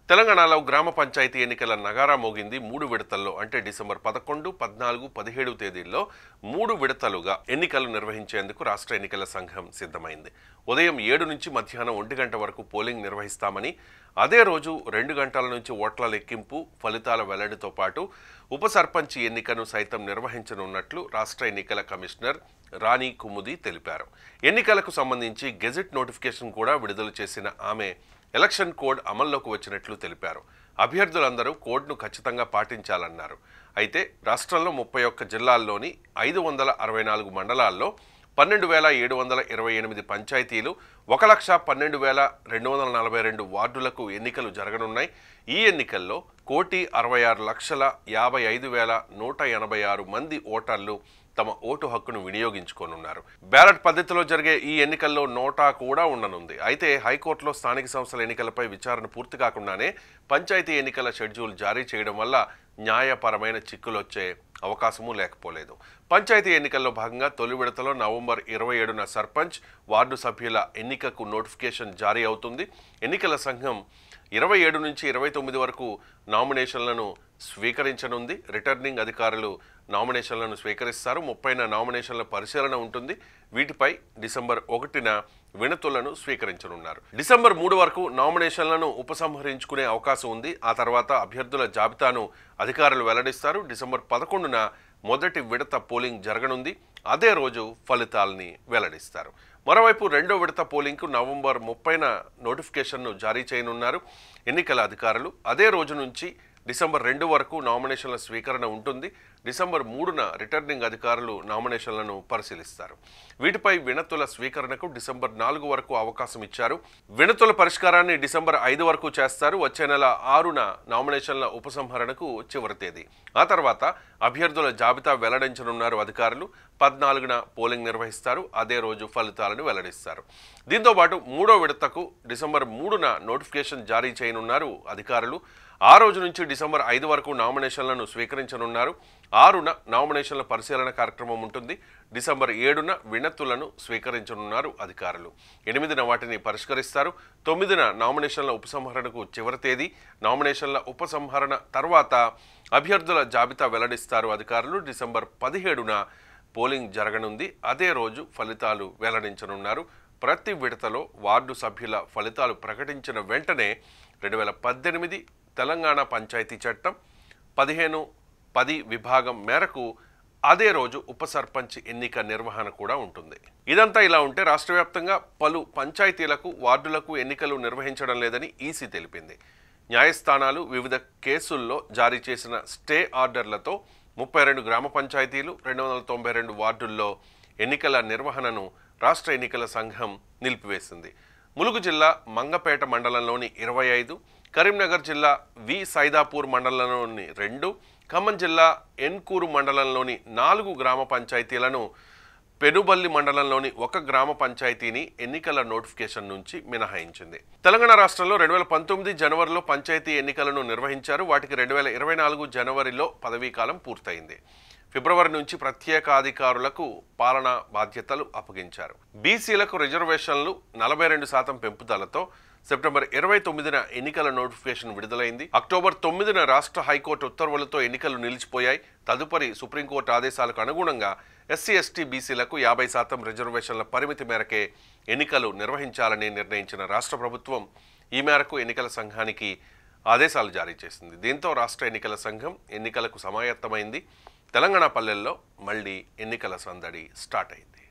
తెలంగాణలో గ్రామ పంచాయతీ ఎన్నికల నగారా మోగింది 3 విడతల్లో. అంటే డిసెంబర్ 11, 14, 17 తేదీల్లో 3 విడతలుగా ఎన్నికలు నిర్వహించేందుకు రాష్ట్ర ఎన్నికల సంఘం సిద్ధమైంది. ఉదయం 7 నుంచి మధ్యాహ్నం 1 గంట వరకు పోలింగ్ నిర్వహిస్తామని, అదే రోజు 2 గంటల నుంచి ఓట్ల లెక్కింపు, ఫలితాల వెల్లడితో పాటు ఉప సర్పంచ్ ఎన్నికను సైతం నిర్వహించనున్నట్లు రాష్ట్ర ఎన్నికల కమిషనర్ రాణి కుముది తెలిపారు. ఎన్నికలకు సంబంధించి గెజెట్ నోటిఫికేషన్ కూడా విడుదల చేసిన ఆమె ఎలక్షన్ కోడ్ అమల్లోకి వచ్చినట్లు తెలిపారు. అభ్యర్థులందరూ కోడ్ను ఖచ్చితంగా పాటించాలన్నారు. అయితే రాష్ట్రంలో 31 జిల్లాల్లోని 564 మండలాల్లో 12,728 పంచాయతీలు, 1,12,242 వార్డులకు ఎన్నికలు జరగనున్నాయి. ఈ ఎన్నికల్లో 1,66,55,186 మంది ఓటర్లు తమ ఓటు హక్కును వినియోగించుకోనున్నారు. బ్యాలెట్ పద్ధతిలో జరిగే ఈ ఎన్నికల్లో నోటా కూడా ఉండనుంది. అయితే హైకోర్టులో స్థానిక సంస్థల ఎన్నికలపై విచారణ పూర్తి కాకుండానే పంచాయతీ ఎన్నికల షెడ్యూల్ జారీ చేయడం వల్ల న్యాయపరమైన చిక్కులొచ్చే అవకాశమూ లేకపోలేదు. పంచాయతీ ఎన్నికల్లో భాగంగా తొలి విడతలో నవంబర్ 27న సర్పంచ్, వార్డు సభ్యుల ఎన్నికకు నోటిఫికేషన్ జారీ అవుతుంది. ఎన్నికల సంఘం 27 నుంచి 29 వరకు నామినేషన్లను స్వీకరించనుంది. రిటర్నింగ్ అధికారులు నామినేషన్లను స్వీకరిస్తారు. 30న నామినేషన్ల పరిశీలన ఉంటుంది. వీటిపై డిసెంబర్ 1న వినతులను స్వీకరించనున్నారు. డిసెంబర్ 3 వరకు నామినేషన్లను ఉపసంహరించుకునే అవకాశం ఉంది. ఆ తర్వాత అభ్యర్థుల జాబితాను అధికారులు వెల్లడిస్తారు. డిసెంబర్ 11న మొదటి విడత పోలింగ్ జరగనుంది. అదే రోజు ఫలితాలని వెల్లడిస్తారు. మరోవైపు రెండో విడత పోలింగ్కు నవంబర్ 30న నోటిఫికేషన్ను జారీ చేయనున్నారు ఎన్నికల అధికారులు. అదే రోజు నుంచి డిసెంబర్ 2 వరకు నామినేషన్ల స్వీకరణ ఉంటుంది. డిసెంబర్ 3న రిటర్నింగ్ అధికారులు నామినేషన్లను పరిశీలిస్తారు. వీటిపై వినతుల స్వీకరణకు డిసెంబర్ 4 వరకు అవకాశం ఇచ్చారు. వినతుల పరిష్కారాన్ని డిసెంబర్ 5 వరకు చేస్తారు. వచ్చే నెల 6న నామినేషన్ల ఉపసంహరణకు చివరి తేదీ. ఆ తర్వాత అభ్యర్థుల జాబితా వెల్లడించనున్నారు అధికారులు. 14న పోలింగ్ నిర్వహిస్తారు. అదే రోజు ఫలితాలను వెల్లడిస్తారు. దీంతో పాటు మూడో విడతకు డిసెంబర్ 3న నోటిఫికేషన్ జారీ చేయనున్నారు అధికారులు. ఆ రోజు నుంచి డిసెంబర్ 5 వరకు నామినేషన్లను స్వీకరించనున్నారు. 6న నామినేషన్ల పరిశీలన కార్యక్రమం ఉంటుంది. డిసెంబర్ 7న వినతులను స్వీకరించనున్నారు అధికారులు. 8న వాటిని పరిష్కరిస్తారు. 9న నామినేషన్ల ఉపసంహరణకు చివరి తేదీ. నామినేషన్ల ఉపసంహరణ తర్వాత అభ్యర్థుల జాబితా వెల్లడిస్తారు అధికారులు. డిసెంబర్ 17న పోలింగ్ జరగనుంది. అదే రోజు ఫలితాలు వెల్లడించనున్నారు. ప్రతి విడతలో వార్డు సభ్యుల ఫలితాలు ప్రకటించిన వెంటనే 2018 తెలంగాణ పంచాయతీ చట్టం 15(10) విభాగం మేరకు అదే రోజు ఉప సర్పంచ్ ఎన్నిక నిర్వహణ కూడా ఉంటుంది. ఇదంతా ఇలా ఉంటే రాష్ట్ర వ్యాప్తంగా పలు పంచాయతీలకు, వార్డులకు ఎన్నికలు నిర్వహించడం లేదని ఈసీ తెలిపింది. న్యాయస్థానాలు వివిధ కేసుల్లో జారీ చేసిన స్టే ఆర్డర్లతో 32 గ్రామ పంచాయతీలు, 292 వార్డుల్లో ఎన్నికల నిర్వహణను రాష్ట్ర ఎన్నికల సంఘం నిలిపివేసింది. ములుగు జిల్లా మంగపేట మండలంలోని 25, కరీంనగర్ జిల్లా వి సైదాపూర్ మండలంలోని 2, ఖమ్మం జిల్లా ఎన్కూరు మండలంలోని 4 గ్రామ పంచాయతీలను, పెనుబల్లి మండలంలోని 1 గ్రామ పంచాయతీని ఎన్నికల నోటిఫికేషన్ నుంచి మినహాయించింది. తెలంగాణ రాష్ట్రంలో 2019 జనవరిలో పంచాయతీ ఎన్నికలను నిర్వహించారు. వాటికి 2024 జనవరిలో పదవీకాలం పూర్తయింది. ఫిబ్రవరి నుంచి ప్రత్యేకాధికారులకు పాలనా బాధ్యతలు అప్పగించారు. బీసీలకు రిజర్వేషన్లు 42% పెంపుదలతో సెప్టెంబర్ 29న ఎన్నికల నోటిఫికేషన్ విడుదలైంది. అక్టోబర్ 9న రాష్ట్ర హైకోర్టు ఉత్తర్వులతో ఎన్నికలు నిలిచిపోయాయి. తదుపరి సుప్రీంకోర్టు ఆదేశాలకు అనుగుణంగా ఎస్సీ, ఎస్టీ, బీసీలకు 50% రిజర్వేషన్ల పరిమితి మేరకే ఎన్నికలు నిర్వహించాలని నిర్ణయించిన రాష్ట్ర ప్రభుత్వం ఈ మేరకు ఎన్నికల సంఘానికి ఆదేశాలు జారీ చేసింది. దీంతో రాష్ట్ర ఎన్నికల సంఘం ఎన్నికలకు సమాయత్తమైంది. తెలంగాణ పల్లెల్లో మళ్లీ ఎన్నికల సందడి స్టార్ట్ అయింది.